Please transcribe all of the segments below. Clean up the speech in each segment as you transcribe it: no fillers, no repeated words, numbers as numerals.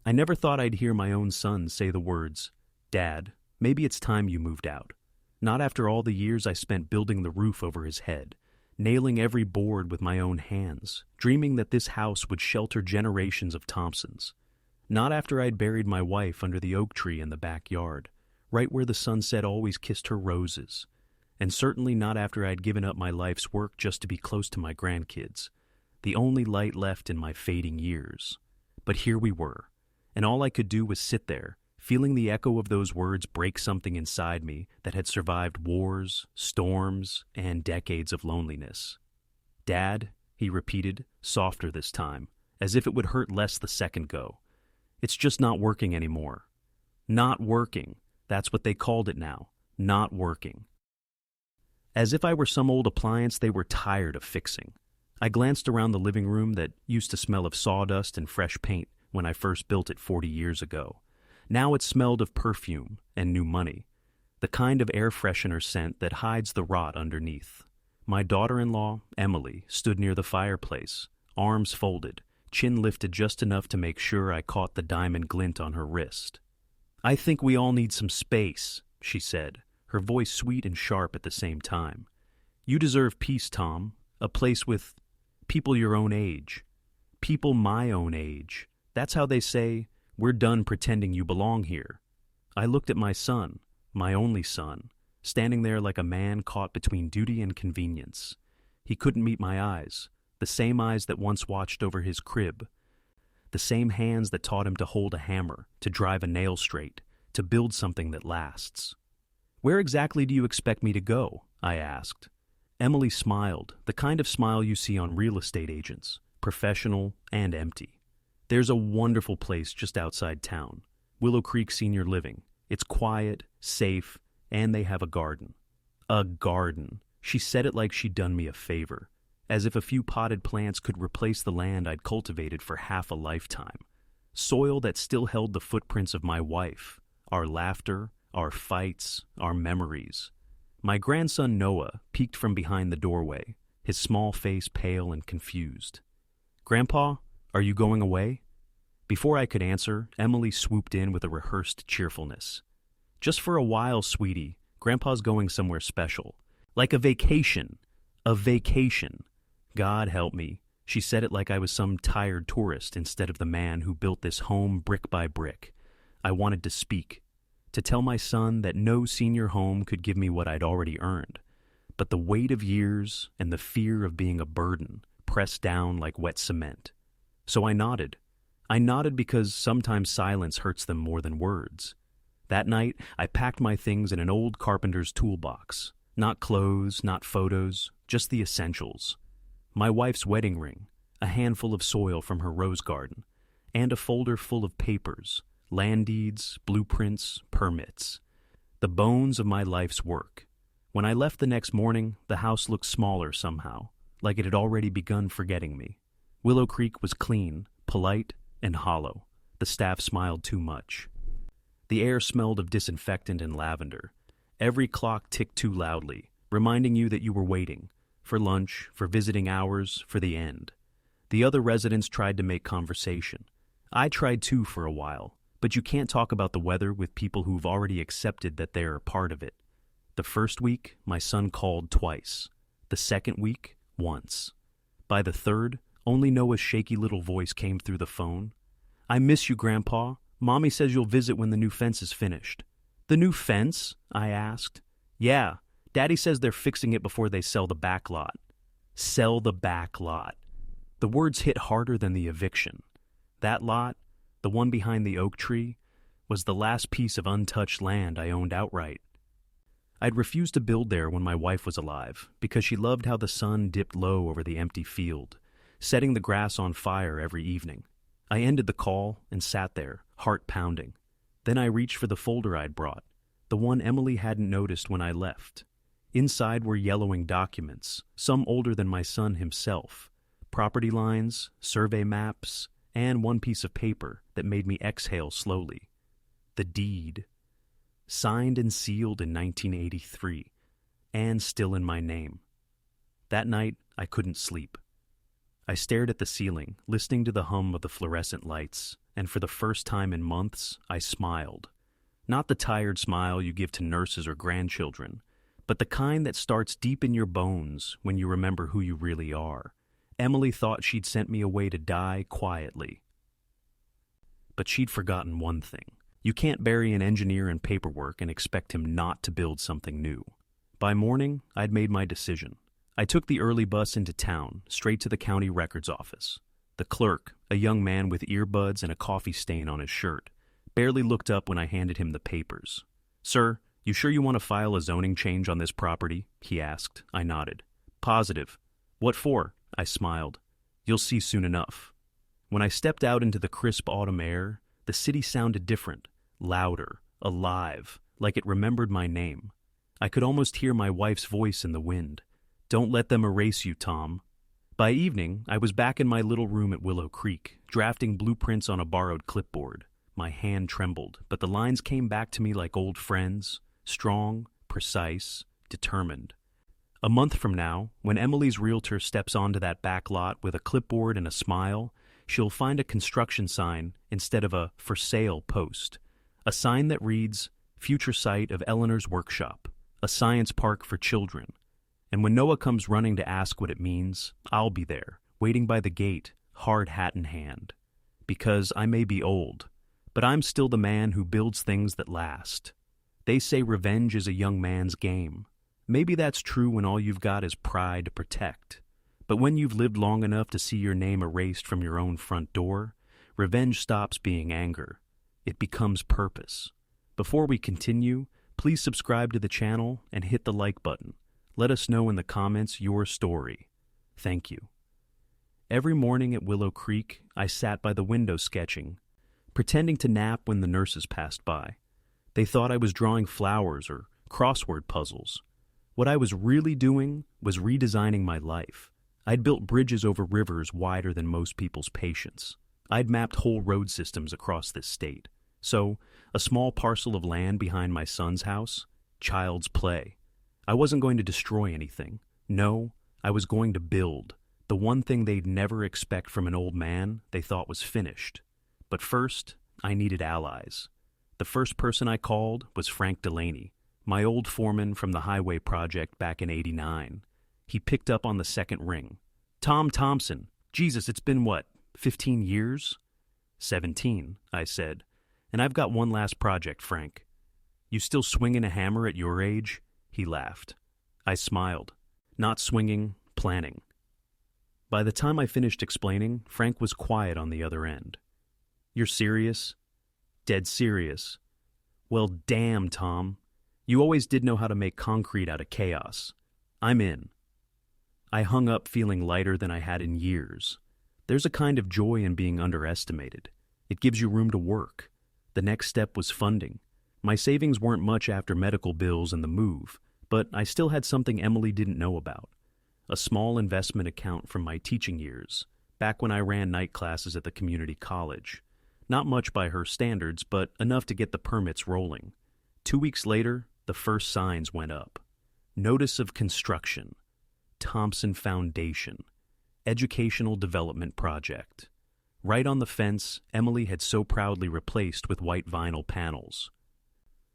I never thought I'd hear my own son say the words, "Dad, maybe it's time you moved out." Not after all the years I spent building the roof over his head, nailing every board with my own hands, dreaming that this house would shelter generations of Thompsons. Not after I'd buried my wife under the oak tree in the backyard, right where the sunset always kissed her roses. And certainly not after I'd given up my life's work just to be close to my grandkids, the only light left in my fading years. But here we were, and all I could do was sit there, feeling the echo of those words break something inside me that had survived wars, storms, and decades of loneliness. "Dad," he repeated, softer this time, as if it would hurt less the second go. "It's just not working anymore." Not working. That's what they called it now. Not working. As if I were some old appliance they were tired of fixing. I glanced around the living room that used to smell of sawdust and fresh paint when I first built it 40 years ago. Now it smelled of perfume and new money, the kind of air freshener scent that hides the rot underneath. My daughter-in-law, Emily, stood near the fireplace, arms folded, chin lifted just enough to make sure I caught the diamond glint on her wrist. "I think we all need some space," she said, her voice sweet and sharp at the same time. "You deserve peace, Tom, a place with people your own age. People my own age. That's how they say, we're done pretending you belong here." I looked at my son, my only son, standing there like a man caught between duty and convenience. He couldn't meet my eyes, the same eyes that once watched over his crib, the same hands that taught him to hold a hammer, to drive a nail straight, to build something that lasts. "Where exactly do you expect me to go?" I asked. Emily smiled, the kind of smile you see on real estate agents, professional and empty. "There's a wonderful place just outside town, Willow Creek Senior Living. It's quiet, safe, and they have a garden." A garden. She said it like she'd done me a favor, as if a few potted plants could replace the land I'd cultivated for half a lifetime. Soil that still held the footprints of my wife, our laughter, our fights, our memories. My grandson Noah peeked from behind the doorway, his small face pale and confused. "Grandpa, are you going away?" Before I could answer, Emily swooped in with a rehearsed cheerfulness. "Just for a while, sweetie. Grandpa's going somewhere special. Like a vacation. A vacation. God help me." She said it like I was some tired tourist instead of the man who built this home brick by brick. I wanted to speak, to tell my son that no senior home could give me what I'd already earned. But the weight of years and the fear of being a burden pressed down like wet cement. So I nodded. I nodded because sometimes silence hurts them more than words. That night, I packed my things in an old carpenter's toolbox. Not clothes, not photos, just the essentials. My wife's wedding ring, a handful of soil from her rose garden, and a folder full of papers, land deeds, blueprints, permits. The bones of my life's work. When I left the next morning, the house looked smaller somehow, like it had already begun forgetting me. Willow Creek was clean, polite, and hollow. The staff smiled too much. The air smelled of disinfectant and lavender. Every clock ticked too loudly, reminding you that you were waiting, for lunch, for visiting hours, for the end. The other residents tried to make conversation. I tried too for a while, but you can't talk about the weather with people who've already accepted that they're a part of it. The first week, my son called twice. The second week, once. By the third, only Noah's shaky little voice came through the phone. "I miss you, Grandpa. Mommy says you'll visit when the new fence is finished." "The new fence?" I asked. "Yeah, Daddy says they're fixing it before they sell the back lot." Sell the back lot. The words hit harder than the eviction. That lot, the one behind the oak tree, was the last piece of untouched land I owned outright. I'd refused to build there when my wife was alive, because she loved how the sun dipped low over the empty field, setting the grass on fire every evening. I ended the call and sat there, heart pounding. Then I reached for the folder I'd brought, the one Emily hadn't noticed when I left. Inside were yellowing documents, some older than my son himself, property lines, survey maps, and one piece of paper that made me exhale slowly. The deed. Signed and sealed in 1983, and still in my name. That night, I couldn't sleep. I stared at the ceiling, listening to the hum of the fluorescent lights, and for the first time in months, I smiled. Not the tired smile you give to nurses or grandchildren, but the kind that starts deep in your bones when you remember who you really are. Emily thought she'd sent me away to die quietly. But she'd forgotten one thing. You can't bury an engineer in paperwork and expect him not to build something new. By morning, I'd made my decision. I took the early bus into town, straight to the county records office. The clerk, a young man with earbuds and a coffee stain on his shirt, barely looked up when I handed him the papers. "Sir, you sure you want to file a zoning change on this property?" he asked. I nodded. "Positive." "What for?" I smiled. "You'll see soon enough." When I stepped out into the crisp autumn air, the city sounded different, louder, alive, like it remembered my name. I could almost hear my wife's voice in the wind. "Don't let them erase you, Tom." By evening, I was back in my little room at Willow Creek, drafting blueprints on a borrowed clipboard. My hand trembled, but the lines came back to me like old friends, strong, precise, determined. A month from now, when Emily's realtor steps onto that back lot with a clipboard and a smile, she'll find a construction sign instead of a "for sale" post. A sign that reads, "Future site of Eleanor's workshop, a science park for children." And when Noah comes running to ask what it means, I'll be there, waiting by the gate, hard hat in hand. Because I may be old, but I'm still the man who builds things that last. They say revenge is a young man's game. Maybe that's true when all you've got is pride to protect. But when you've lived long enough to see your name erased from your own front door, revenge stops being anger. It becomes purpose. Before we continue, please subscribe to the channel and hit the like button. Let us know in the comments your story. Thank you. Every morning at Willow Creek, I sat by the window sketching, pretending to nap when the nurses passed by. They thought I was drawing flowers or crossword puzzles. What I was really doing was redesigning my life. I'd built bridges over rivers wider than most people's patience. I'd mapped whole road systems across this state. So, a small parcel of land behind my son's house, child's play. I wasn't going to destroy anything. No, I was going to build. The one thing they'd never expect from an old man they thought was finished. But first, I needed allies. The first person I called was Frank Delaney, my old foreman from the highway project back in '89. He picked up on the second ring. "Tom Thompson. Jesus, it's been what, 15 years? 17, I said. "And I've got one last project, Frank." "You still swinging a hammer at your age?" He laughed. I smiled. Not swinging, planning. By the time I finished explaining, Frank was quiet on the other end. "You're serious?" "Dead serious." "Well, damn, Tom. You always did know how to make concrete out of chaos. I'm in." I hung up feeling lighter than I had in years. There's a kind of joy in being underestimated. It gives you room to work. The next step was funding. My savings weren't much after medical bills and the move, but I still had something Emily didn't know about. A small investment account from my teaching years, back when I ran night classes at the community college. Not much by her standards, but enough to get the permits rolling. 2 weeks later, the first signs went up. Notice of construction. Thompson Foundation. Educational Development Project. Right on the fence, Emily had so proudly replaced with white vinyl panels.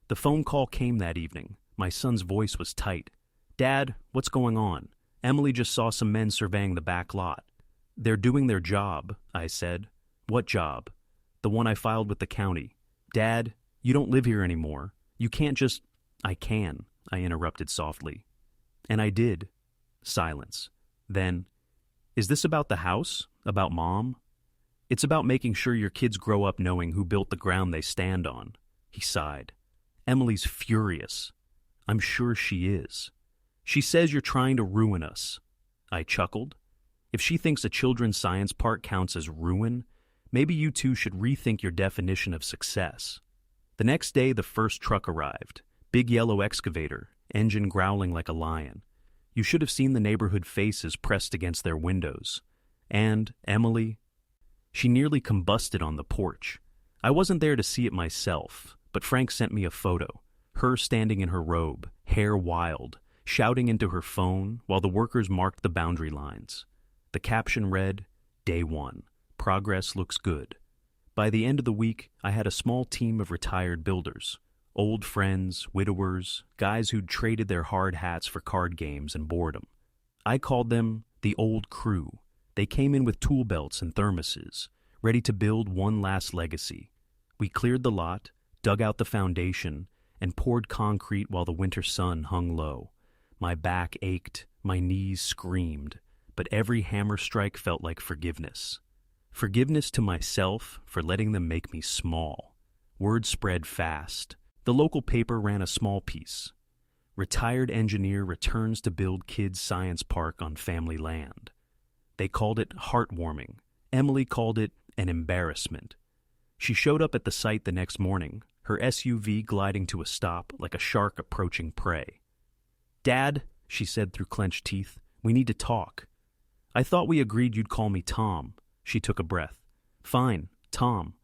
The phone call came that evening. My son's voice was tight. "Dad, what's going on? Emily just saw some men surveying the back lot." "They're doing their job," I said. "What job?" "The one I filed with the county." "Dad, you don't live here anymore. You can't just—" "I can," I interrupted softly. And I did. Silence. Then, "Is this about the house? About Mom?" "It's about making sure your kids grow up knowing who built the ground they stand on." He sighed. "Emily's furious." "I'm sure she is." "She says you're trying to ruin us." I chuckled. "If she thinks a children's science park counts as ruin, maybe you two should rethink your definition of success." The next day, the first truck arrived. Big yellow excavator, engine growling like a lion. You should have seen the neighborhood faces pressed against their windows. And Emily, she nearly combusted on the porch. I wasn't there to see it myself, but Frank sent me a photo. Her standing in her robe, hair wild, shouting into her phone while the workers marked the boundary lines. The caption read, "Day 1. Progress looks good." By the end of the week, I had a small team of retired builders. Old friends, widowers, guys who'd traded their hard hats for card games and boredom. I called them the old crew. They came in with tool belts and thermoses, ready to build one last legacy. We cleared the lot, dug out the foundation, and poured concrete while the winter sun hung low. My back ached, my knees screamed, but every hammer strike felt like forgiveness. Forgiveness to myself for letting them make me small. Word spread fast. The local paper ran a small piece. Retired engineer returns to build kids' science park on family land. They called it heartwarming. Emily called it an embarrassment. She showed up at the site the next morning, her SUV gliding to a stop like a shark approaching prey. "Dad," she said through clenched teeth, "we need to talk." "I thought we agreed you'd call me Tom." She took a breath. "Fine, Tom.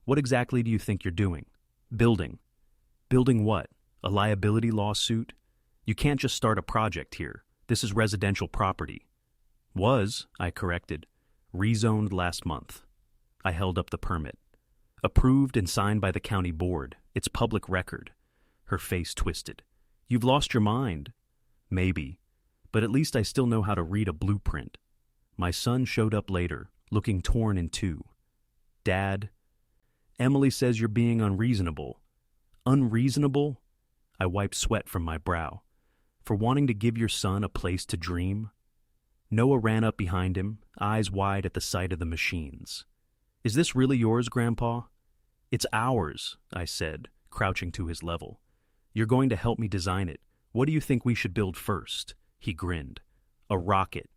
What exactly do you think you're doing?" "Building." "Building what? A liability lawsuit? You can't just start a project here. This is residential property." "Was," I corrected. "Rezoned last month." I held up the permit. "Approved and signed by the county board. It's public record." Her face twisted. "You've lost your mind." "Maybe. But at least I still know how to read a blueprint." My son showed up later, looking torn in two. "Dad, Emily says you're being unreasonable." "Unreasonable?" I wiped sweat from my brow. "For wanting to give your son a place to dream?" Noah ran up behind him, eyes wide at the sight of the machines. "Is this really yours, Grandpa?" "It's ours," I said, crouching to his level. "You're going to help me design it. What do you think we should build first?" He grinned. "A rocket."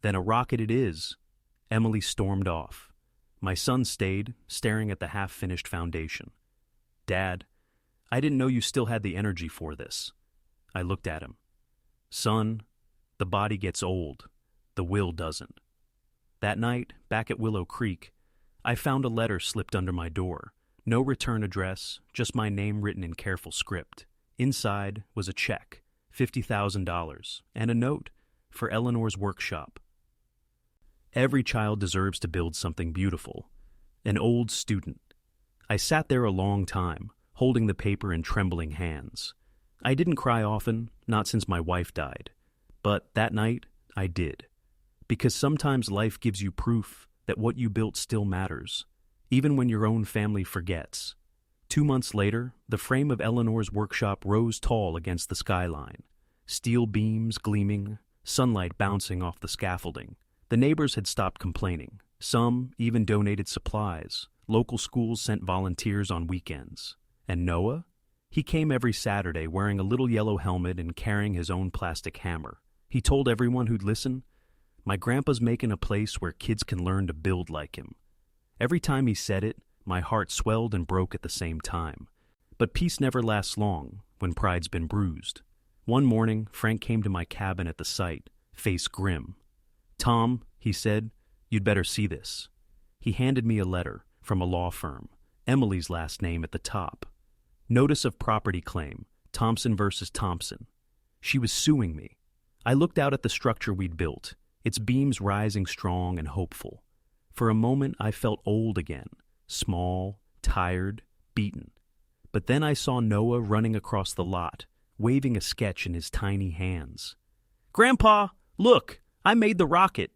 "Then a rocket it is." Emily stormed off. My son stayed, staring at the half-finished foundation. "Dad, I didn't know you still had the energy for this." I looked at him. "Son, the body gets old. The will doesn't." That night, back at Willow Creek, I found a letter slipped under my door. No return address, just my name written in careful script. Inside was a check, $50,000, and a note for Eleanor's workshop. Every child deserves to build something beautiful. An old student. I sat there a long time, holding the paper in trembling hands. I didn't cry often, not since my wife died. But that night, I did. Because sometimes life gives you proof that what you built still matters, even when your own family forgets. 2 months later, the frame of Eleanor's workshop rose tall against the skyline. Steel beams gleaming, sunlight bouncing off the scaffolding. The neighbors had stopped complaining. Some even donated supplies. Local schools sent volunteers on weekends. And Noah? He came every Saturday wearing a little yellow helmet and carrying his own plastic hammer. He told everyone who'd listen, "My grandpa's making a place where kids can learn to build like him." Every time he said it, my heart swelled and broke at the same time. But peace never lasts long when pride's been bruised. One morning, Frank came to my cabin at the site, face grim. "Tom," he said, "you'd better see this." He handed me a letter from a law firm, Emily's last name at the top. Notice of property claim, Thompson versus Thompson. She was suing me. I looked out at the structure we'd built, its beams rising strong and hopeful. For a moment, I felt old again, small, tired, beaten. But then I saw Noah running across the lot, waving a sketch in his tiny hands. "Grandpa, look! I made the rocket."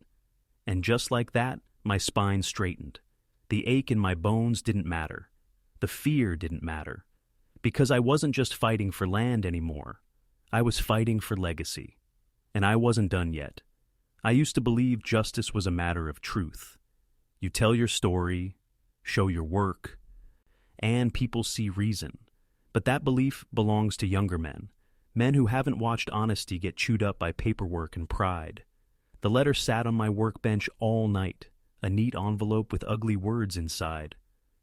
And just like that, my spine straightened. The ache in my bones didn't matter. The fear didn't matter. Because I wasn't just fighting for land anymore. I was fighting for legacy. And I wasn't done yet. I used to believe justice was a matter of truth. You tell your story, show your work, and people see reason. But that belief belongs to younger men who haven't watched honesty get chewed up by paperwork and pride. The letter sat on my workbench all night, a neat envelope with ugly words inside.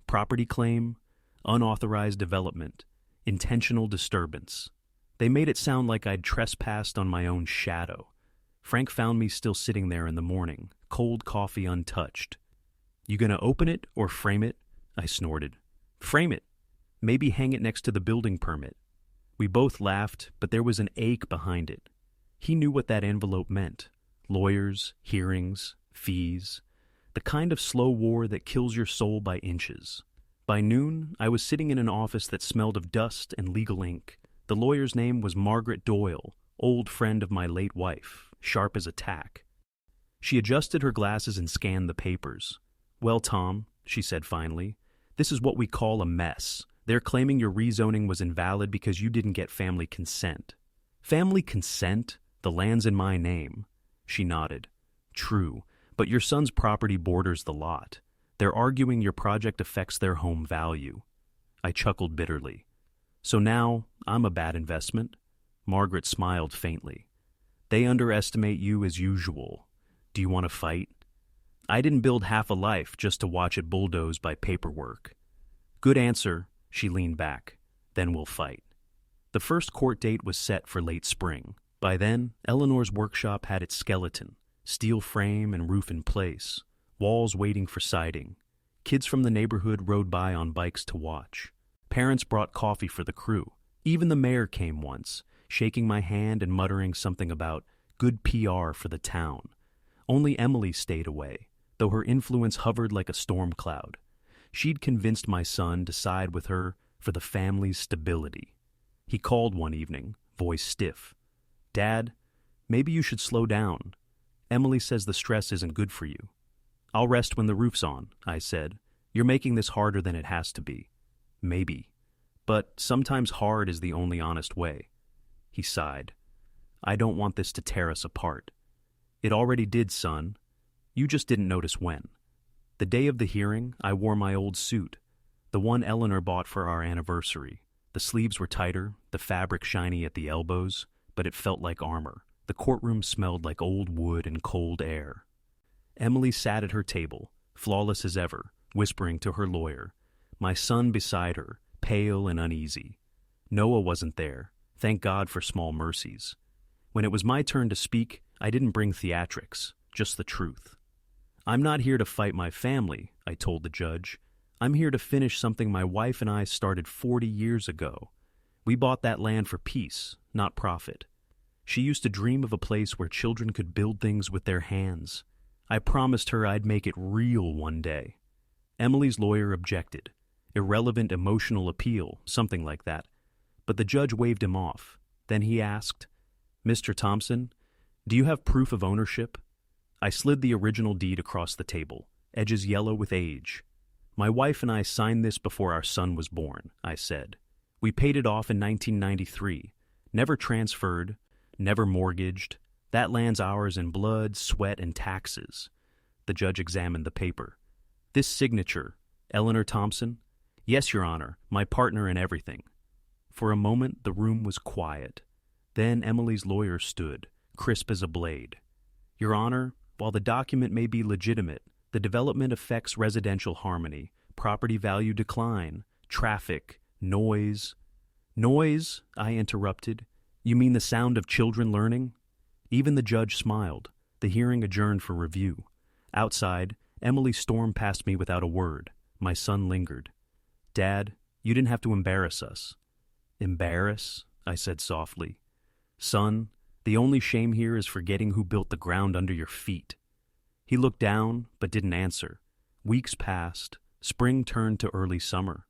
Property claim, unauthorized development, intentional disturbance. They made it sound like I'd trespassed on my own shadow. Frank found me still sitting there in the morning, cold coffee untouched. "You gonna open it or frame it?" I snorted. "Frame it. Maybe hang it next to the building permit." We both laughed, but there was an ache behind it. He knew what that envelope meant. Lawyers, hearings, fees, the kind of slow war that kills your soul by inches. By noon, I was sitting in an office that smelled of dust and legal ink. The lawyer's name was Margaret Doyle, old friend of my late wife, sharp as a tack. She adjusted her glasses and scanned the papers. "Well, Tom," she said finally, "this is what we call a mess. They're claiming your rezoning was invalid because you didn't get family consent." "Family consent? The land's in my name." She nodded. "True, but your son's property borders the lot. They're arguing your project affects their home value." I chuckled bitterly. "So now I'm a bad investment?" Margaret smiled faintly. "They underestimate you as usual. Do you want to fight?" I didn't build half a life just to watch it bulldozed by paperwork. "Good answer." She leaned back. "Then we'll fight." The first court date was set for late spring. By then, Eleanor's workshop had its skeleton, steel frame and roof in place, walls waiting for siding. Kids from the neighborhood rode by on bikes to watch. Parents brought coffee for the crew. Even the mayor came once, shaking my hand and muttering something about good PR for the town. Only Emily stayed away, though her influence hovered like a storm cloud. She'd convinced my son to side with her for the family's stability. He called one evening, voice stiff. "Dad, maybe you should slow down. Emily says the stress isn't good for you." "I'll rest when the roof's on," I said. "You're making this harder than it has to be." "Maybe. But sometimes hard is the only honest way." He sighed. "I don't want this to tear us apart." "It already did, son. You just didn't notice when." The day of the hearing, I wore my old suit, the one Eleanor bought for our anniversary. The sleeves were tighter, the fabric shiny at the elbows, but it felt like armor. The courtroom smelled like old wood and cold air. Emily sat at her table, flawless as ever, whispering to her lawyer. My son beside her, pale and uneasy. Noah wasn't there. Thank God for small mercies. When it was my turn to speak, I didn't bring theatrics, just the truth. "I'm not here to fight my family," I told the judge. "I'm here to finish something my wife and I started 40 years ago. We bought that land for peace, not profit. She used to dream of a place where children could build things with their hands. I promised her I'd make it real one day." Emily's lawyer objected. Irrelevant emotional appeal, something like that. But the judge waved him off. Then he asked, "Mr. Thompson, do you have proof of ownership?" I slid the original deed across the table, edges yellow with age. "My wife and I signed this before our son was born," I said. "We paid it off in 1993. Never transferred, never mortgaged. That land's ours in blood, sweat, and taxes." The judge examined the paper. "This signature, Eleanor Thompson?" "Yes, Your Honor, my partner in everything." For a moment, the room was quiet. Then Emily's lawyer stood, crisp as a blade. "Your Honor, while the document may be legitimate, the development affects residential harmony, property value decline, traffic, noise." "Noise?" I interrupted. "You mean the sound of children learning?" Even the judge smiled. The hearing adjourned for review. Outside, Emily stormed past me without a word. My son lingered. "Dad, you didn't have to embarrass us." "Embarrass?" I said softly. "Son, the only shame here is forgetting who built the ground under your feet." He looked down, but didn't answer. Weeks passed. Spring turned to early summer.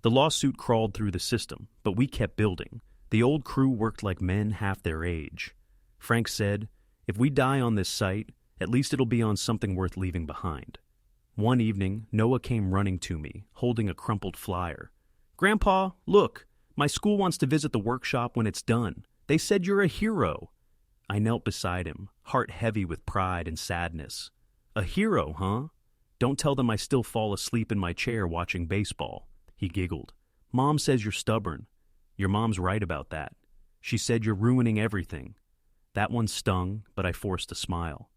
The lawsuit crawled through the system, but we kept building. The old crew worked like men half their age. Frank said, "If we die on this site, at least it'll be on something worth leaving behind." One evening, Noah came running to me, holding a crumpled flyer. "Grandpa, look, my school wants to visit the workshop when it's done. They said you're a hero." I knelt beside him, heart heavy with pride and sadness. "A hero, huh? Don't tell them I still fall asleep in my chair watching baseball." He giggled. "Mom says you're stubborn." "Your mom's right about that. She said you're ruining everything." That one stung, but I forced a smile.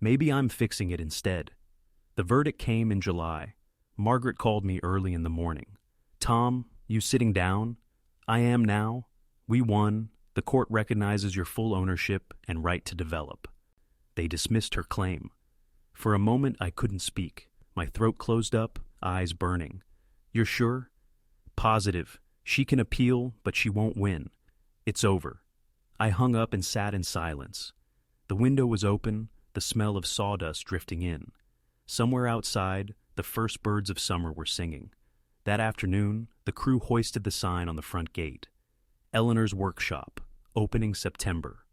Maybe I'm fixing it instead. The verdict came in July. Margaret called me early in the morning. "Tom, you sitting down?" "I am now. We won. The court recognizes your full ownership and right to develop." They dismissed her claim. For a moment, I couldn't speak. My throat closed up, eyes burning. "You're sure?" "Positive. She can appeal, but she won't win. It's over." I hung up and sat in silence. The window was open, the the smell of sawdust drifting in. Somewhere outside, the first birds of summer were singing. That afternoon, the crew hoisted the sign on the front gate. Eleanor's Workshop, opening September.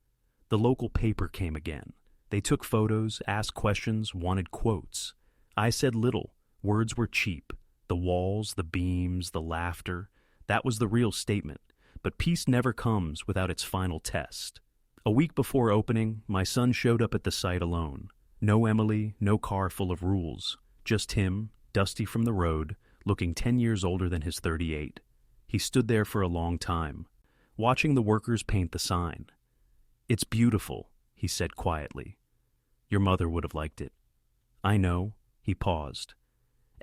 The local paper came again. They took photos, asked questions, wanted quotes. I said little. Words were cheap. The walls, the beams, the laughter. That was the real statement. But peace never comes without its final test. A week before opening, my son showed up at the site alone. No Emily, no car full of rules. Just him, dusty from the road, looking 10 years older than his 38. He stood there for a long time, watching the workers paint the sign. "It's beautiful," he said quietly. "Your mother would have liked it." "I know." He paused.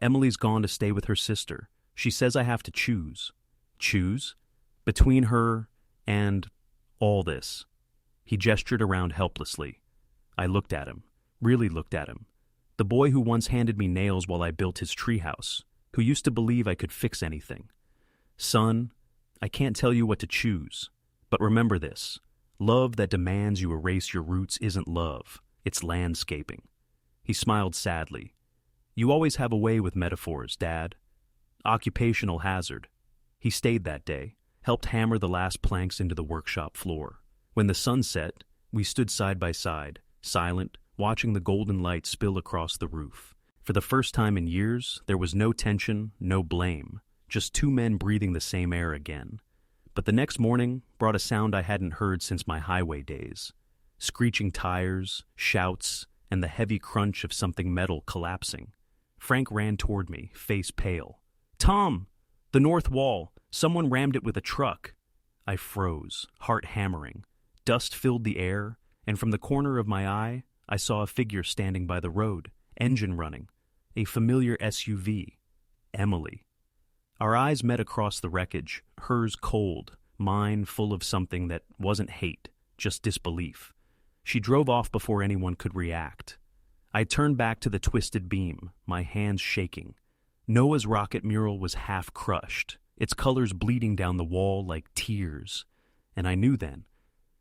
"Emily's gone to stay with her sister. She says I have to choose." "Choose? Between her and all this." He gestured around helplessly. I looked at him, really looked at him. The boy who once handed me nails while I built his treehouse, who used to believe I could fix anything. "Son, I can't tell you what to choose, but remember this. Love that demands you erase your roots isn't love, it's landscaping." He smiled sadly. "You always have a way with metaphors, Dad." Occupational hazard. He stayed that day, helped hammer the last planks into the workshop floor. When the sun set, we stood side by side, silent, watching the golden light spill across the roof. For the first time in years, there was no tension, no blame, just two men breathing the same air again. But the next morning brought a sound I hadn't heard since my highway days. Screeching tires, shouts, and the heavy crunch of something metal collapsing. Frank ran toward me, face pale. "Tom! The north wall! Someone rammed it with a truck!" I froze, heart hammering. Dust filled the air, and from the corner of my eye, I saw a figure standing by the road, engine running. A familiar SUV. Emily. Our eyes met across the wreckage, hers cold, mine full of something that wasn't hate, just disbelief. She drove off before anyone could react. I turned back to the twisted beam, my hands shaking. Noah's rocket mural was half crushed, its colors bleeding down the wall like tears. And I knew then,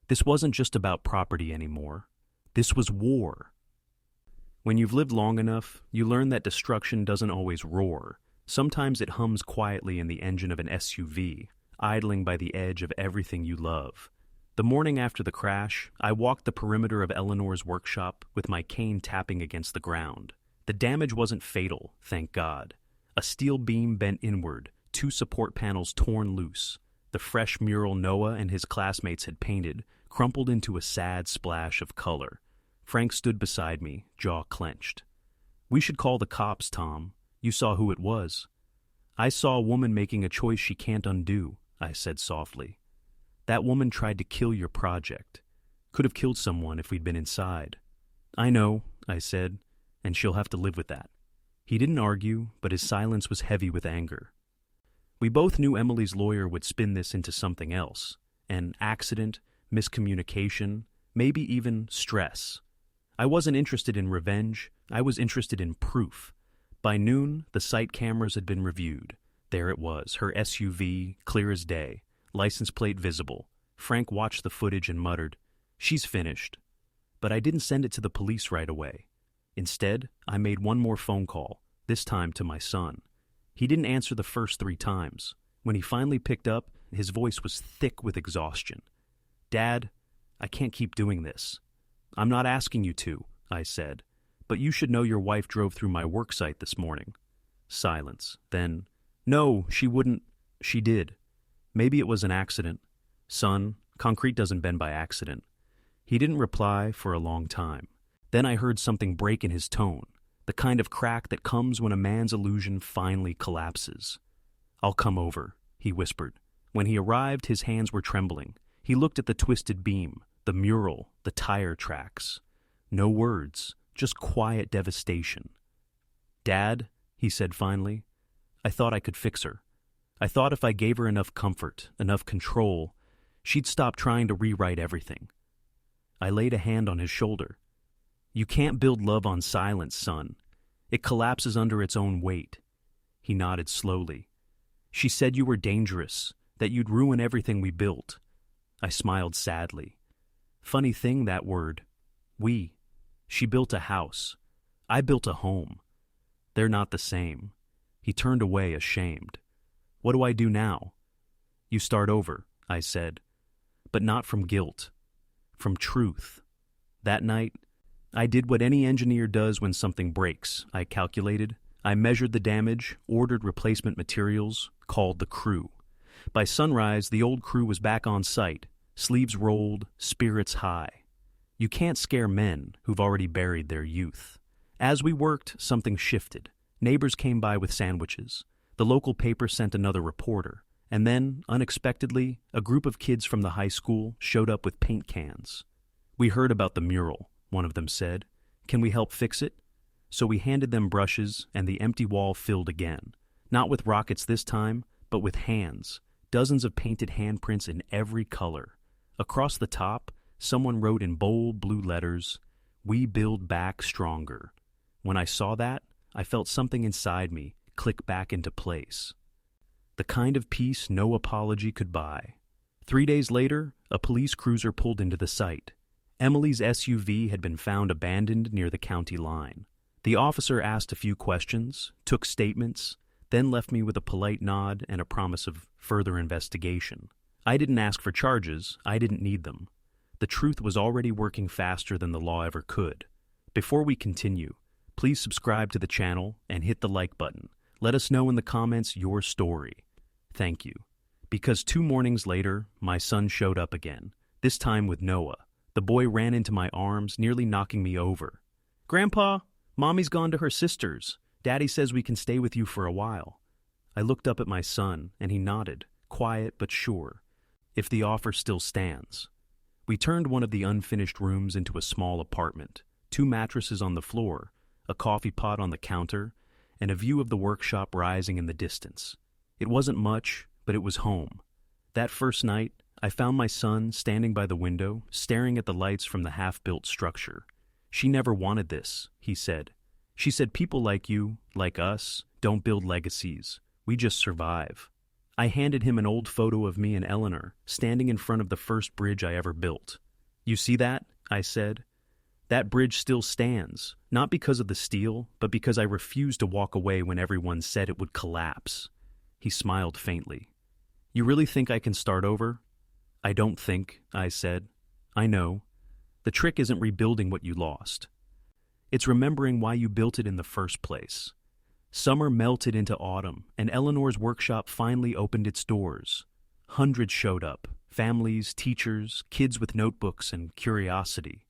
this wasn't just about property anymore. This was war. When you've lived long enough, you learn that destruction doesn't always roar. Sometimes it hums quietly in the engine of an SUV, idling by the edge of everything you love. The morning after the crash, I walked the perimeter of Eleanor's workshop with my cane tapping against the ground. The damage wasn't fatal, thank God. A steel beam bent inward, two support panels torn loose. The fresh mural Noah and his classmates had painted crumpled into a sad splash of color. Frank stood beside me, jaw clenched. "We should call the cops, Tom. You saw who it was." "I saw a woman making a choice she can't undo," I said softly. "That woman tried to kill your project. Could have killed someone if we'd been inside." "I know," I said, "and she'll have to live with that." He didn't argue, but his silence was heavy with anger. We both knew Emily's lawyer would spin this into something else. An accident, miscommunication, maybe even stress. I wasn't interested in revenge, I was interested in proof. By noon, the site cameras had been reviewed. There it was, her SUV, clear as day, license plate visible. Frank watched the footage and muttered, "She's finished." But I didn't send it to the police right away. Instead, I made one more phone call, this time to my son. He didn't answer the first 3 times. When he finally picked up, his voice was thick with exhaustion. "Dad, I can't keep doing this." "I'm not asking you to," I said, "but you should know your wife drove through my work site this morning." Silence. Then, "No, she wouldn't." "She did. Maybe it was an accident." "Son, concrete doesn't bend by accident." He didn't reply for a long time. Then I heard something break in his tone, the kind of crack that comes when a man's illusion finally collapses. "I'll come over," he whispered. When he arrived, his hands were trembling. He looked at the twisted beam, the mural, the tire tracks. No words, just quiet devastation. "Dad," he said finally, "I thought I could fix her. I thought if I gave her enough comfort, enough control, she'd stop trying to rewrite everything." I laid a hand on his shoulder. "You can't build love on silence, son. It collapses under its own weight." He nodded slowly. "She said you were dangerous, that you'd ruin everything we built." I smiled sadly. Funny thing, that word. We. She built a house. I built a home. They're not the same. He turned away, ashamed. What do I do now? You start over, I said. But not from guilt. From truth. That night, I did what any engineer does when something breaks. I calculated. I measured the damage, ordered replacement materials, called the crew. By sunrise, the old crew was back on site, sleeves rolled, spirits high. You can't scare men who've already buried their youth. As we worked, something shifted. Neighbors came by with sandwiches. The local paper sent another reporter. And then, unexpectedly, a group of kids from the high school showed up with paint cans. We heard about the mural, one of them said. Can we help fix it? So we handed them brushes, and the empty wall filled again. Not with rockets this time, but with hands. Dozens of painted handprints in every color. Across the top, someone wrote in bold blue letters, "We build back stronger." When I saw that, I felt something inside me click back into place. The kind of peace no apology could buy. 3 days later, a police cruiser pulled into the site. Emily's SUV had been found abandoned near the county line. The officer asked a few questions, took statements, then left me with a polite nod and a promise of further investigation. I didn't ask for charges, I didn't need them. The truth was already working faster than the law ever could. Before we continue, please subscribe to the channel and hit the like button. Let us know in the comments your story. Thank you. Because 2 mornings later, my son showed up again, this time with Noah. The boy ran into my arms, nearly knocking me over. "Grandpa, Mommy's gone to her sister's. Daddy says we can stay with you for a while." I looked up at my son, and he nodded, quiet but sure. If the offer still stands. We turned one of the unfinished rooms into a small apartment. 2 mattresses on the floor, a coffee pot on the counter, and a view of the workshop rising in the distance. It wasn't much, but it was home. That first night, I found my son standing by the window, staring at the lights from the half-built structure. "She never wanted this," he said. "She said people like you, like us, don't build legacies. We just survive." I handed him an old photo of me and Eleanor, standing in front of the first bridge I ever built. "You see that?" I said. "That bridge still stands, not because of the steel, but because I refused to walk away when everyone said it would collapse." He smiled faintly. "You really think I can start over?" "I don't think," I said. "I know. The trick isn't rebuilding what you lost. It's remembering why you built it in the first place." Summer melted into autumn, and Eleanor's workshop finally opened its doors. Hundreds showed up, families, teachers, kids with notebooks and curiosity.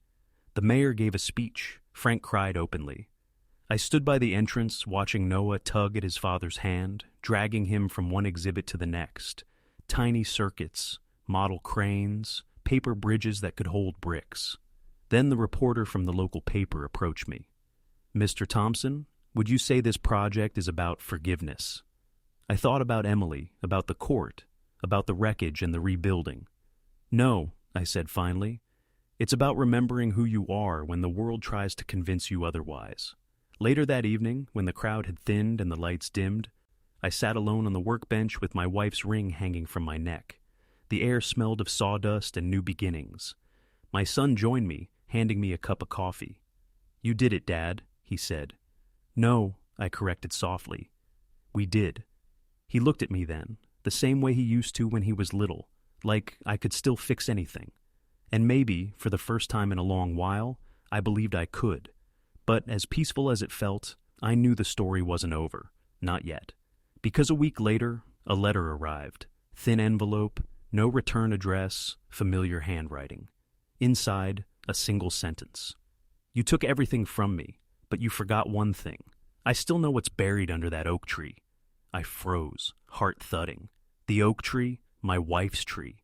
The mayor gave a speech. Frank cried openly. I stood by the entrance, watching Noah tug at his father's hand, dragging him from one exhibit to the next. Tiny circuits, model cranes, paper bridges that could hold bricks. Then the reporter from the local paper approached me. "Mr. Thompson, would you say this project is about forgiveness?" I thought about Emily, about the court, about the wreckage and the rebuilding. "No," I said finally. "It's about remembering who you are when the world tries to convince you otherwise." Later that evening, when the crowd had thinned and the lights dimmed, I sat alone on the workbench with my wife's ring hanging from my neck. The air smelled of sawdust and new beginnings. My son joined me, handing me a cup of coffee. "You did it, Dad," he said. "No," I corrected softly. "We did." He looked at me then, the same way he used to when he was little, like I could still fix anything. And maybe, for the first time in a long while, I believed I could. But as peaceful as it felt, I knew the story wasn't over. Not yet. Because a week later, a letter arrived. Thin envelope, no return address, familiar handwriting. Inside, a single sentence. "You took everything from me, but you forgot one thing. I still know what's buried under that oak tree." I froze, heart thudding. The oak tree, my wife's tree.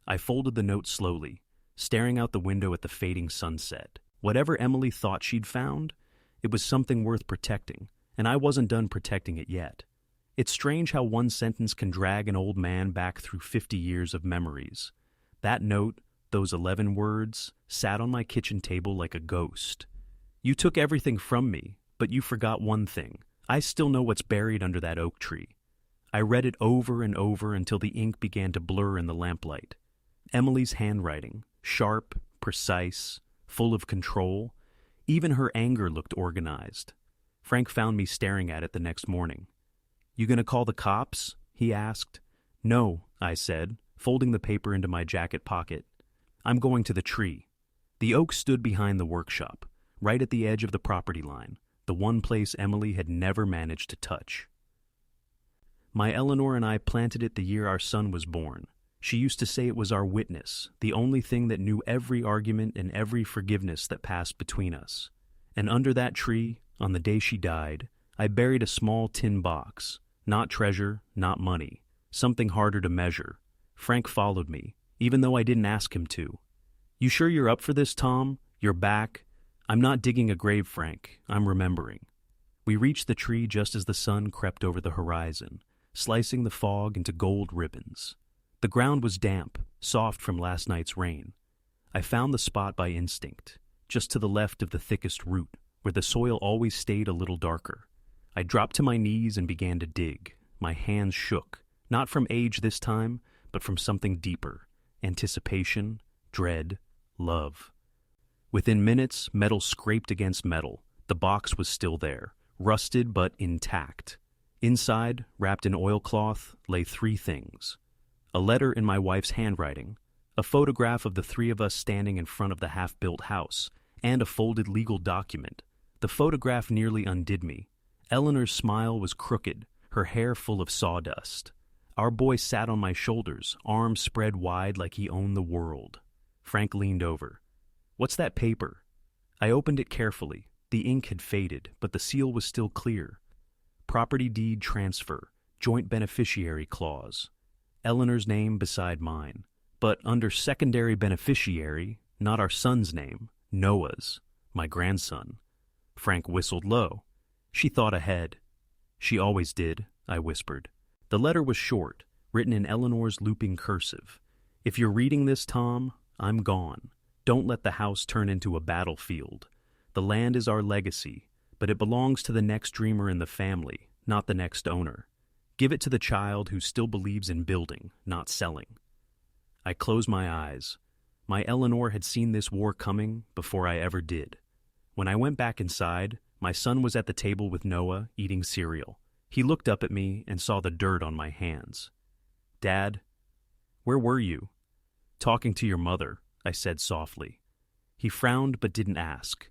I folded the note slowly, staring out the window at the fading sunset. Whatever Emily thought she'd found, it was something worth protecting, and I wasn't done protecting it yet. It's strange how one sentence can drag an old man back through 50 years of memories. That note, those 11 words, sat on my kitchen table like a ghost. "You took everything from me, but you forgot one thing. I still know what's buried under that oak tree." I read it over and over until the ink began to blur in the lamplight. Emily's handwriting, sharp, precise, full of control. Even her anger looked organized. Frank found me staring at it the next morning. "You gonna call the cops?" he asked. "No," I said, folding the paper into my jacket pocket. "I'm going to the tree." The oak stood behind the workshop, right at the edge of the property line, the one place Emily had never managed to touch. My Eleanor and I planted it the year our son was born. She used to say it was our witness, the only thing that knew every argument and every forgiveness that passed between us. And under that tree, on the day she died, I buried a small tin box. Not treasure, not money. Something harder to measure. Frank followed me, even though I didn't ask him to. "You sure you're up for this, Tom? You're back?" "I'm not digging a grave, Frank. I'm remembering." We reached the tree just as the sun crept over the horizon, slicing the fog into gold ribbons. The ground was damp, soft from last night's rain. I found the spot by instinct, just to the left of the thickest root, where the soil always stayed a little darker. I dropped to my knees and began to dig. My hands shook, not from age this time, but from something deeper: anticipation, dread, love. Within minutes, metal scraped against metal. The box was still there, rusted but intact. Inside, wrapped in oilcloth, lay three things: a letter in my wife's handwriting, a photograph of the three of us standing in front of the half-built house, and a folded legal document. The photograph nearly undid me. Eleanor's smile was crooked, her hair full of sawdust. Our boy sat on my shoulders, arms spread wide like he owned the world. Frank leaned over. "What's that paper?" I opened it carefully. The ink had faded, but the seal was still clear. "Property deed transfer, joint beneficiary clause." Eleanor's name beside mine, but under secondary beneficiary, not our son's name, Noah's, my grandson. Frank whistled low. She thought ahead. "She always did," I whispered. The letter was short, written in Eleanor's looping cursive. "If you're reading this, Tom, I'm gone. Don't let the house turn into a battlefield. The land is our legacy, but it belongs to the next dreamer in the family, not the next owner. Give it to the child who still believes in building, not selling." I closed my eyes. My Eleanor had seen this war coming before I ever did. When I went back inside, my son was at the table with Noah, eating cereal. He looked up at me and saw the dirt on my hands. "Dad, where were you?" "Talking to your mother," I said softly. He frowned but didn't ask.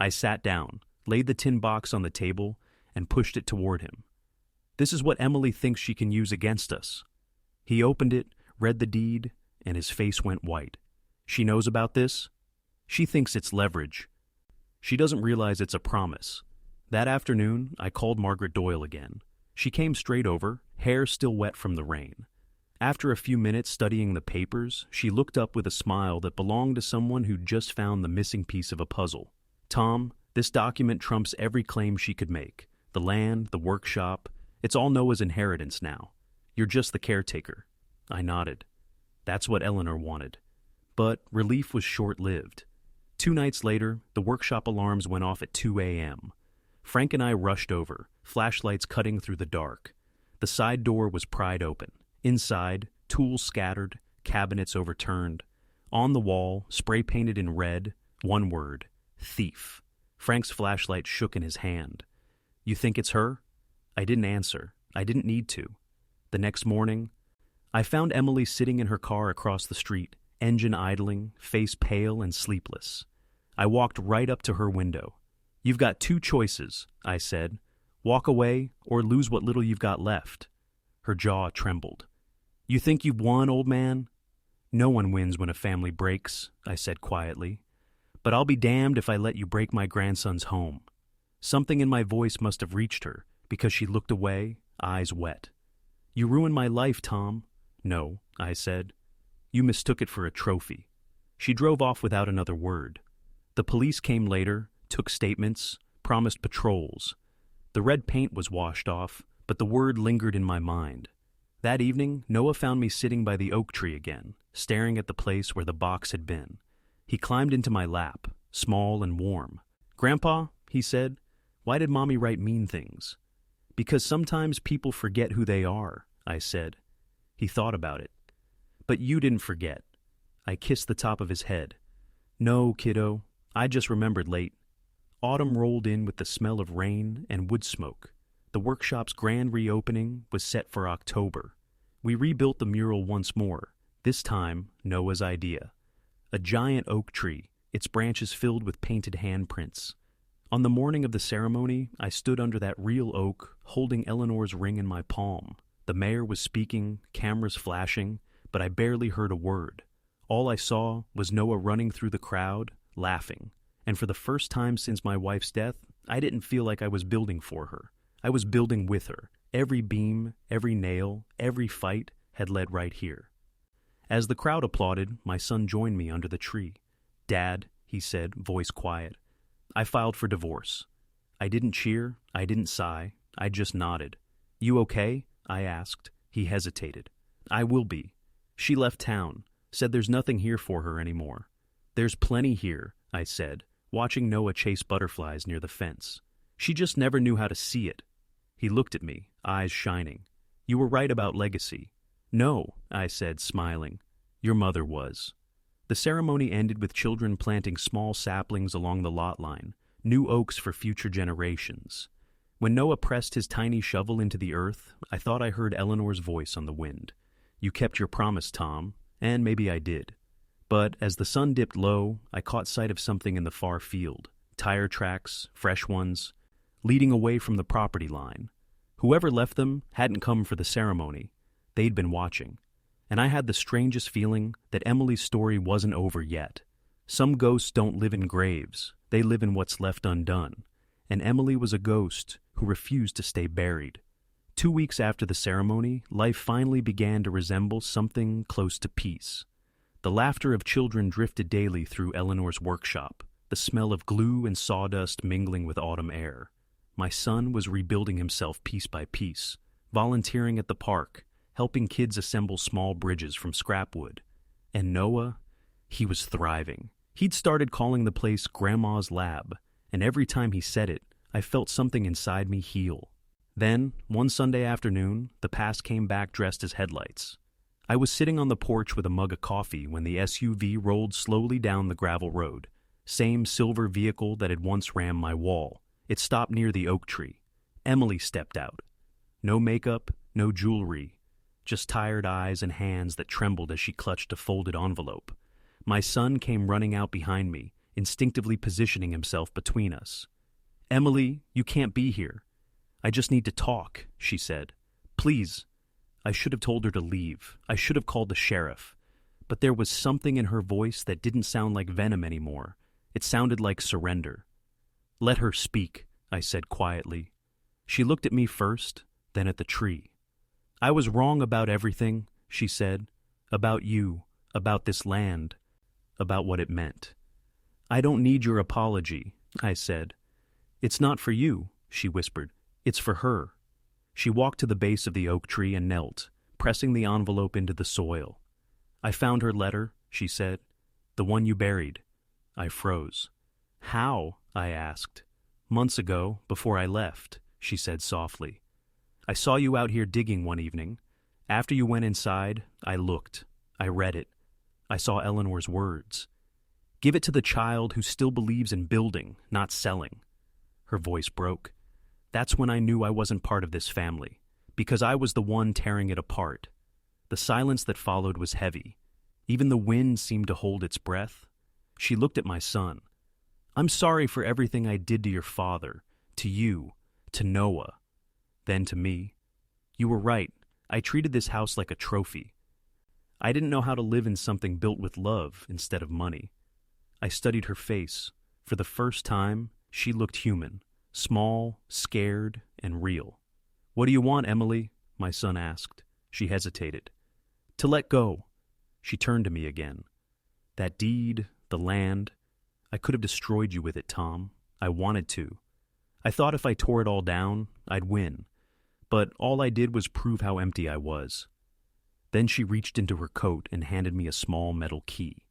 I sat down, laid the tin box on the table, and pushed it toward him. "This is what Emily thinks she can use against us." He opened it, read the deed, and his face went white. "She knows about this? She thinks it's leverage. She doesn't realize it's a promise." That afternoon, I called Margaret Doyle again. She came straight over, hair still wet from the rain. After a few minutes studying the papers, she looked up with a smile that belonged to someone who'd just found the missing piece of a puzzle. "Tom, this document trumps every claim she could make. The land, the workshop, it's all Noah's inheritance now. You're just the caretaker." I nodded. That's what Eleanor wanted. But relief was short-lived. 2 nights later, the workshop alarms went off at 2 a.m. Frank and I rushed over, flashlights cutting through the dark. The side door was pried open. Inside, tools scattered, cabinets overturned. On the wall, spray-painted in red, one word: thief. Frank's flashlight shook in his hand. "You think it's her?" I didn't answer. I didn't need to. The next morning, I found Emily sitting in her car across the street, engine idling, face pale and sleepless. I walked right up to her window. "You've got 2 choices," I said. "Walk away or lose what little you've got left." Her jaw trembled. "You think you've won, old man?" "No one wins when a family breaks," I said quietly. "But I'll be damned if I let you break my grandson's home." Something in my voice must have reached her, because she looked away, eyes wet. "You ruined my life, Tom." "No," I said. "You mistook it for a trophy." She drove off without another word. The police came later, took statements, promised patrols. The red paint was washed off, but the word lingered in my mind. That evening, Noah found me sitting by the oak tree again, staring at the place where the box had been. He climbed into my lap, small and warm. "Grandpa," he said, "why did Mommy write mean things?" "Because sometimes people forget who they are," I said. He thought about it. "But you didn't forget." I kissed the top of his head. "No, kiddo, I just remembered late." Autumn rolled in with the smell of rain and wood smoke. The workshop's grand reopening was set for October. We rebuilt the mural once more, this time Noah's idea. A giant oak tree, its branches filled with painted handprints. On the morning of the ceremony, I stood under that real oak, holding Eleanor's ring in my palm. The mayor was speaking, cameras flashing, but I barely heard a word. All I saw was Noah running through the crowd, laughing. And for the first time since my wife's death, I didn't feel like I was building for her. I was building with her. Every beam, every nail, every fight had led right here. As the crowd applauded, my son joined me under the tree. "Dad," he said, voice quiet, "I filed for divorce." I didn't cheer, I didn't sigh, I just nodded. "You okay?" I asked. He hesitated. "I will be. She left town, said there's nothing here for her anymore." "There's plenty here," I said, watching Noah chase butterflies near the fence. "She just never knew how to see it." He looked at me, eyes shining. "You were right about legacy." "No," I said, smiling. "Your mother was." The ceremony ended with children planting small saplings along the lot line, new oaks for future generations. When Noah pressed his tiny shovel into the earth, I thought I heard Eleanor's voice on the wind. "You kept your promise, Tom," and maybe I did. But as the sun dipped low, I caught sight of something in the far field. Tire tracks, fresh ones, leading away from the property line. Whoever left them hadn't come for the ceremony. They'd been watching. And I had the strangest feeling that Emily's story wasn't over yet. Some ghosts don't live in graves. They live in what's left undone. And Emily was a ghost who refused to stay buried. 2 weeks after the ceremony, life finally began to resemble something close to peace. The laughter of children drifted daily through Eleanor's workshop, the smell of glue and sawdust mingling with autumn air. My son was rebuilding himself piece by piece, volunteering at the park, helping kids assemble small bridges from scrap wood. And Noah, he was thriving. He'd started calling the place Grandma's Lab, and every time he said it, I felt something inside me heal. Then, one Sunday afternoon, the past came back dressed as headlights. I was sitting on the porch with a mug of coffee when the SUV rolled slowly down the gravel road. Same silver vehicle that had once rammed my wall. It stopped near the oak tree. Emily stepped out. No makeup, no jewelry, just tired eyes and hands that trembled as she clutched a folded envelope. My son came running out behind me, instinctively positioning himself between us. "Emily, you can't be here. I just need to talk," she said. "Please." I should have told her to leave. I should have called the sheriff. But there was something in her voice that didn't sound like venom anymore. It sounded like surrender. "Let her speak," I said quietly. She looked at me first, then at the tree. "I was wrong about everything," she said. "About you, about this land, about what it meant." "I don't need your apology," I said. "It's not for you," she whispered. "It's for her." She walked to the base of the oak tree and knelt, pressing the envelope into the soil. "I found her letter," she said. "The one you buried." I froze. "How?" I asked. "Months ago, before I left," she said softly. "I saw you out here digging one evening. After you went inside, I looked. I read it. I saw Eleanor's words. 'Give it to the child who still believes in building, not selling.'" Her voice broke. "That's when I knew I wasn't part of this family, because I was the one tearing it apart." The silence that followed was heavy. Even the wind seemed to hold its breath. She looked at my son. "I'm sorry for everything I did to your father, to you, to Noah." Then to me, "You were right. I treated this house like a trophy. I didn't know how to live in something built with love instead of money." I studied her face. For the first time, she looked human. Small, scared, and real. "What do you want, Emily?" my son asked. She hesitated. "To let go." She turned to me again. "That deed, the land, I could have destroyed you with it, Tom. I wanted to. I thought if I tore it all down, I'd win. But all I did was prove how empty I was." Then she reached into her coat and handed me a small metal key.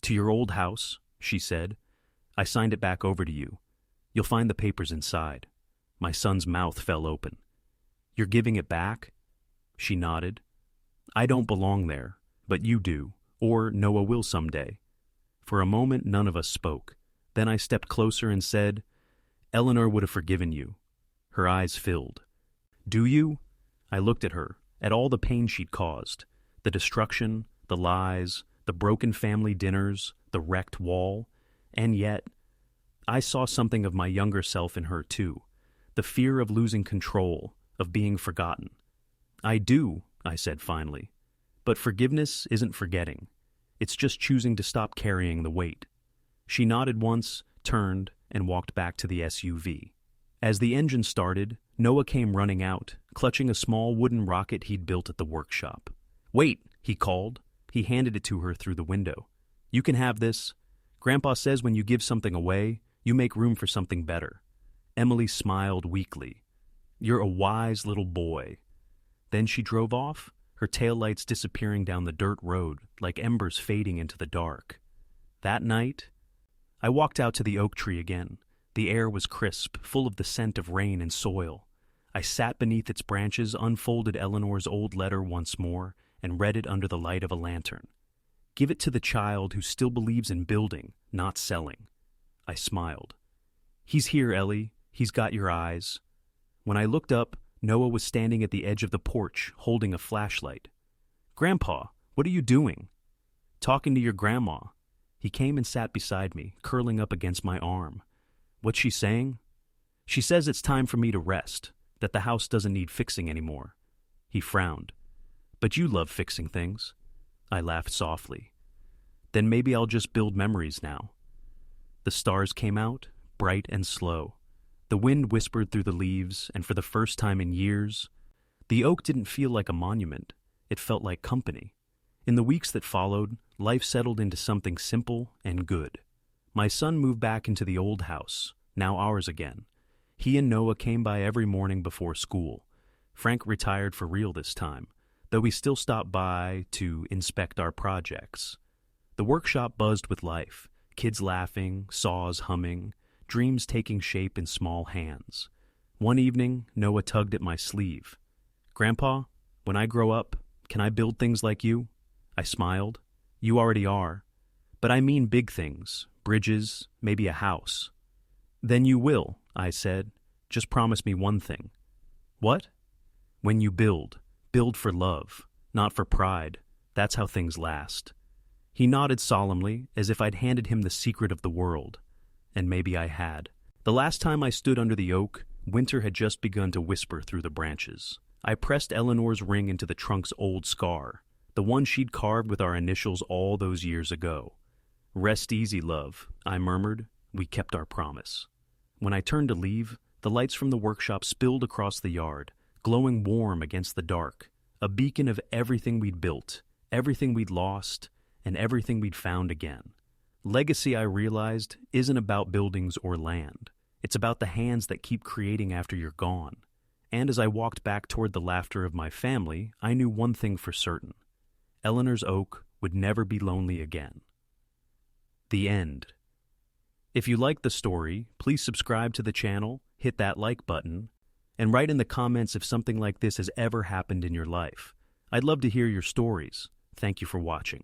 "To your old house," she said. "I signed it back over to you. You'll find the papers inside." My son's mouth fell open. "You're giving it back?" She nodded. "I don't belong there, but you do, or Noah will someday." For a moment, none of us spoke. Then I stepped closer and said, "Eleanor would have forgiven you." Her eyes filled. "Do you?" I looked at her, at all the pain she'd caused, the destruction, the lies, the broken family dinners, the wrecked wall, and yet I saw something of my younger self in her too, the fear of losing control, of being forgotten. "I do," I said finally, "but forgiveness isn't forgetting. It's just choosing to stop carrying the weight." She nodded once, turned, and walked back to the SUV. As the engine started, Noah came running out, clutching a small wooden rocket he'd built at the workshop. "Wait," he called. He handed it to her through the window. "You can have this. Grandpa says when you give something away, you make room for something better." Emily smiled weakly. "You're a wise little boy." Then she drove off, her taillights disappearing down the dirt road like embers fading into the dark. That night, I walked out to the oak tree again. The air was crisp, full of the scent of rain and soil. I sat beneath its branches, unfolded Eleanor's old letter once more, and read it under the light of a lantern. "Give it to the child who still believes in building, not selling." I smiled. "He's here, Ellie. He's got your eyes." When I looked up, Noah was standing at the edge of the porch, holding a flashlight. "Grandpa, what are you doing?" "Talking to your grandma." He came and sat beside me, curling up against my arm. "What's she saying?" "She says it's time for me to rest, that the house doesn't need fixing anymore." He frowned. "But you love fixing things." I laughed softly. "Then maybe I'll just build memories now." The stars came out, bright and slow. The wind whispered through the leaves, and for the first time in years, the oak didn't feel like a monument. It felt like company. In the weeks that followed, life settled into something simple and good. My son moved back into the old house, now ours again. He and Noah came by every morning before school. Frank retired for real this time, though we still stopped by to inspect our projects. The workshop buzzed with life, kids laughing, saws humming, dreams taking shape in small hands. One evening, Noah tugged at my sleeve. "Grandpa, when I grow up, can I build things like you?" I smiled. "You already are. But I mean big things, bridges, maybe a house." "Then you will," I said. "Just promise me one thing." "What?" "When you build for love, not for pride. That's how things last." He nodded solemnly, as if I'd handed him the secret of the world. And maybe I had. The last time I stood under the oak, winter had just begun to whisper through the branches. I pressed Eleanor's ring into the trunk's old scar, the one she'd carved with our initials all those years ago. "Rest easy, love," I murmured. We kept our promise. When I turned to leave, the lights from the workshop spilled across the yard, glowing warm against the dark, a beacon of everything we'd built, everything we'd lost, and everything we'd found again. Legacy, I realized, isn't about buildings or land. It's about the hands that keep creating after you're gone. And as I walked back toward the laughter of my family, I knew one thing for certain. Eleanor's oak would never be lonely again. The end. If you liked the story, please subscribe to the channel, hit that like button, and write in the comments if something like this has ever happened in your life. I'd love to hear your stories. Thank you for watching.